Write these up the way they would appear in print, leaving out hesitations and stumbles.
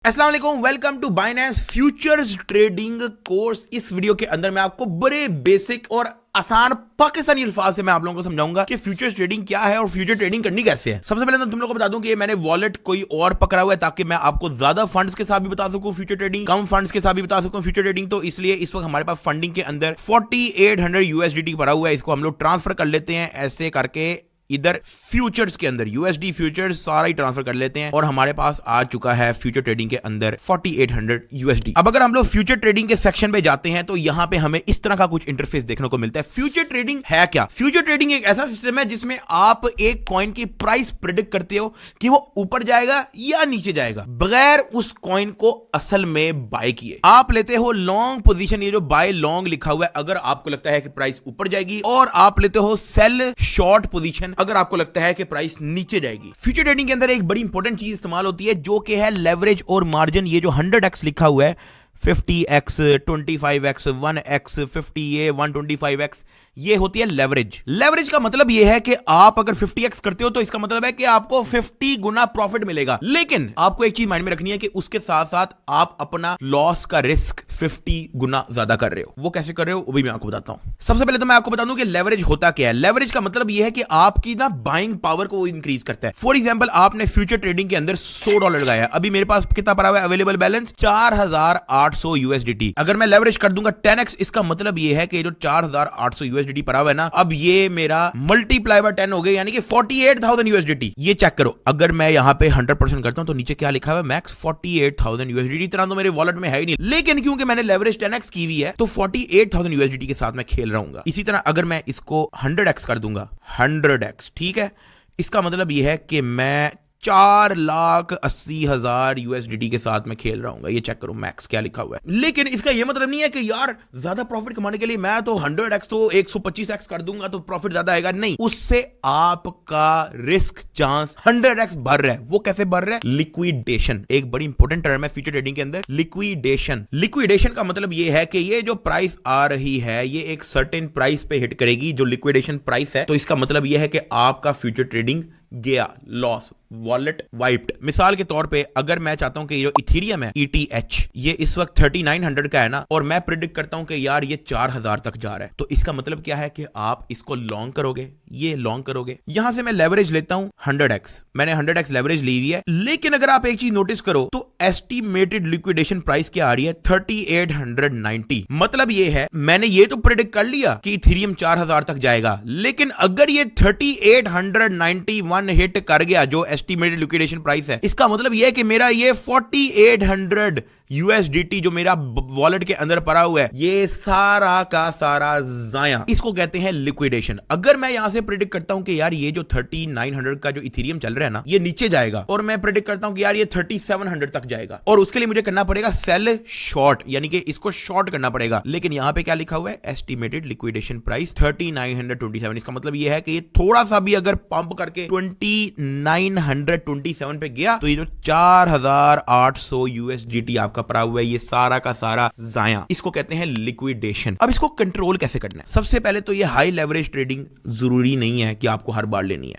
अस्सलाम वालेकुम, welcome to Binance futures trading course. इस वीडियो के अंदर मैं आपको बड़े बेसिक और आसान पाकिस्तानी अल्फाज से मैं आप लोगों को समझाऊंगा कि फ्यूचर्स ट्रेडिंग क्या है और फ्यूचर ट्रेडिंग करनी कैसे है। सबसे पहले तो तुम लोगों को बता दूं कि मैंने वॉलेट कोई और पकड़ा हुआ है ताकि मैं आपको ज्यादा फंड्स के साथ भी बता सकूं फ्यूचर ट्रेडिंग, कम फंड्स के साथ भी बता सकूं फ्यूचर ट्रेडिंग। तो इसलिए इस वक्त हमारे पास फंडिंग के अंदर 4800 USDT पड़ा हुआ है। इसको हम लोग ट्रांसफर कर लेते हैं ऐसे करके इधर फ्यूचर्स के अंदर USD फ्यूचर्स सारा ही ट्रांसफर कर लेते हैं और हमारे पास आ चुका है फ्यूचर ट्रेडिंग के अंदर 4800 USD। अब अगर हम लोग फ्यूचर ट्रेडिंग के सेक्शन पे जाते हैं तो यहां पे हमें इस तरह का कुछ इंटरफेस देखने को मिलता है। फ्यूचर ट्रेडिंग है क्या? फ्यूचर ट्रेडिंग एक ऐसा सिस्टम है जिसमें आप एक कॉइन की प्राइस प्रेडिक्ट करते हो कि वो ऊपर जाएगा या नीचे जाएगा बगैर उस कॉइन को असल में बाय किए। आप लेते हो लॉन्ग पोजीशन, ये जो बाय लॉन्ग लिखा हुआ है, अगर आपको लगता है कि प्राइस ऊपर जाएगी, और आप लेते हो सेल शॉर्ट पोजीशन अगर आपको लगता है कि प्राइस नीचे जाएगी। फ्यूचर ट्रेडिंग के अंदर एक बड़ी इंपॉर्टेंट चीज इस्तेमाल होती है जो कि है लेवरेज और मार्जिन। ये जो 100x लिखा हुआ है, 50x, 25x, 1x, 50, 125x, ये होती है लेवरेज। लेवरेज का मतलब ये है कि आप अगर 50x करते हो तो इसका मतलब है कि आपको 50 गुना प्रॉफिट मिलेगा। लेकिन आपको एक चीज माइंड में रखनी है कि उसके साथ साथ आप अपना लॉस का रिस्क 50 गुना ज्यादा कर रहे हो। वो कैसे कर रहे हो वो भी मैं आपको बताता हूं। सबसे पहले तो मैं आपको बता दूं कि लेवरेज होता क्या है। लेवरेज का मतलब यह है कि आपकी ना बाइंग पावर को इंक्रीज करता है। फॉर एग्जांपल, आपने फ्यूचर ट्रेडिंग के अंदर $100 लगाया, अभी मेरे पास कितना पड़ा हुआ है अवेलेबल बैलेंस? 4800 USDT। अगर मैं लेवरेज कर दूंगा 10x, इसका मतलब यह है कि जो 4800 USDT पड़ा हुआ है ना, अब ये मेरा मल्टीप्लाई बाय 10 हो गया, यानी कि 48,000 USDT। ये चेक करो, अगर मैं यहां पे 100% करता हूं तो नीचे क्या लिखा हुआ है? Max 48,000 USDT। इतना तो मेरे वॉलेट में है ही नहीं, लेकिन क्योंकि मैंने लेवरेज 10x की हुई है तो 48,000 USDT के साथ मैं खेल रहूंगा। इसी तरह अगर मैं इसको 100x कर दूंगा, 100x, ठीक है, इसका मतलब यह है कि मैं 4,80,000 USDT के साथ में खेल रहा हूं। ये चेक करो मैक्स क्या लिखा हुआ है। लेकिन इसका यह मतलब नहीं है कि यार ज्यादा प्रॉफिट कमाने के लिए मैं तो 100x तो 125x कर दूंगा तो प्रॉफिट ज्यादा आएगा। नहीं, उससे आपका रिस्क चांस 100x बढ़ रहा है। वो कैसे बढ़ रहा है? लिक्विडेशन एक बड़ी इंपॉर्टेंट टर्म है फ्यूचर ट्रेडिंग के अंदर। लिक्विडेशन का मतलब यह है कि ये जो प्राइस आ रही है ये एक सर्टेन प्राइस पे हिट करेगी जो लिक्विडेशन प्राइस है। तो इसका मतलब यह है कि आपका फ्यूचर ट्रेडिंग गया, लॉस, वॉलेट वाइप्ड। मिसाल के तौर पे अगर मैं चाहता हूं कि जो इथेरियम है ETH, ये इस वक्त 3900 का है ना, और मैं प्रिडिक्ट करता हूं कि यार ये 4000 तक जा रहा है, तो इसका मतलब क्या है कि आप इसको लॉन्ग करोगे, ये लॉन्ग करोगे। यहां से मैं लेवरेज लेता हूं 100x, मैंने 100x लेवरेज ली हुई है। लेकिन अगर आप एक चीज नोटिस करो तो एस्टिमेटेड लिक्विडेशन प्राइस क्या आ रही है? 3890। मतलब ये है, मैंने ये तो प्रिडिक्ट कर लिया कि इथेरियम 4000 तक जाएगा, लेकिन अगर ये 3891 हिट कर गया जो एस्टिमेटेड लिक्विडेशन प्राइस है, इसका मतलब यह है कि मेरा ये 4800 USDT जो मेरा वॉलेट के अंदर पड़ा हुआ है ये सारा का सारा जाया। इसको कहते हैं लिक्विडेशन। अगर मैं यहां से प्रेडिक्ट करता हूं कि यार ये जो 3900 का जो इथेरियम चल रहा है ना ये नीचे जाएगा, और मैं प्रेडिक्ट करता हूं कि यार ये 3700 तक जाएगा, और उसके लिए मुझे करना पड़ेगा सेल शॉर्ट, यानी कि इसको शॉर्ट करना पड़ेगा। लेकिन यहां पे क्या लिखा हुआ है? Estimated liquidation price 3927। इसका मतलब यह है कि ये थोड़ा सा भी अगर पंप करके 2927 पे गया तो ये जो 4800 USDT आपका पड़ा हुआ है ये सारा का सारा जाया। इसको कहते हैं लिक्विडेशन। अब इसको कंट्रोल कैसे करना है? सबसे पहले तो ये हाई लेवरेज ट्रेडिंग जरूरी नहीं है कि आपको हर बार लेनी है।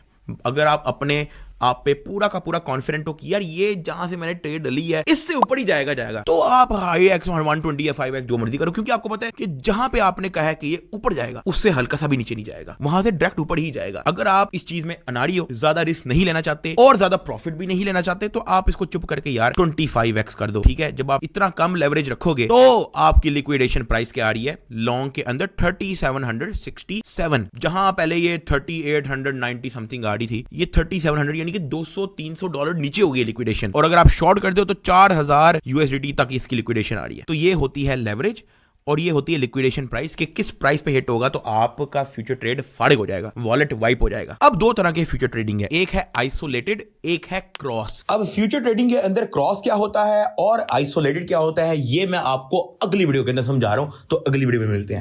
अगर आप अपने आप पे पूरा का पूरा कॉन्फिडेंट हो कि यार ये जहां से मैंने ट्रेड ली है इससे ऊपर ही जाएगा, तो आप हाई एक्स 120 या 5x जो मर्जी करो, क्योंकि आपको पता है कि जहां पे आपने कहा है कि ये ऊपर जाएगा उससे हल्का सा भी नीचे नहीं जाएगा, वहां से डायरेक्ट ऊपर ही जाएगा। अगर आप इस चीज में अनाड़ी हो, ज्यादा रिस्क नहीं लेना चाहते और ज्यादा प्रॉफिट भी नहीं लेना चाहते, तो आप इसको चुप करके यार 25x कर दो, ठीक है। जब आप इतना कम लेवरेज रखोगे तो आपकी लिक्विडेशन प्राइस क्या आ रही है लॉन्ग के अंदर? 3767। जहां पहले ये 3890 समथिंग आ रही थी, ये 3700 यानी कि $200-300 नीचे हो गई लिक्विडेशन। और अगर आप शॉर्ट करते हो तो 4000 USDT तक इसकी लिक्विडेशन आ रही है। तो ये होती है लेवरेज और ये होती है लिक्विडेशन प्राइस कि किस प्राइस पे हिट होगा तो आपका फ्यूचर ट्रेड फाड़े हो जाएगा, वॉलेट वाइप हो जाएगा। अब दो तरह के फ्यूचर ट्रेडिंग है, एक है आइसोलेटेड, एक है क्रॉस। अब फ्यूचर ट्रेडिंग के अंदर क्रॉस क्या होता है और आइसोलेटेड क्या होता है ये मैं आपको अगली वीडियो के अंदर समझा रहा हूं, तो अगली वीडियो में मिलते हैं।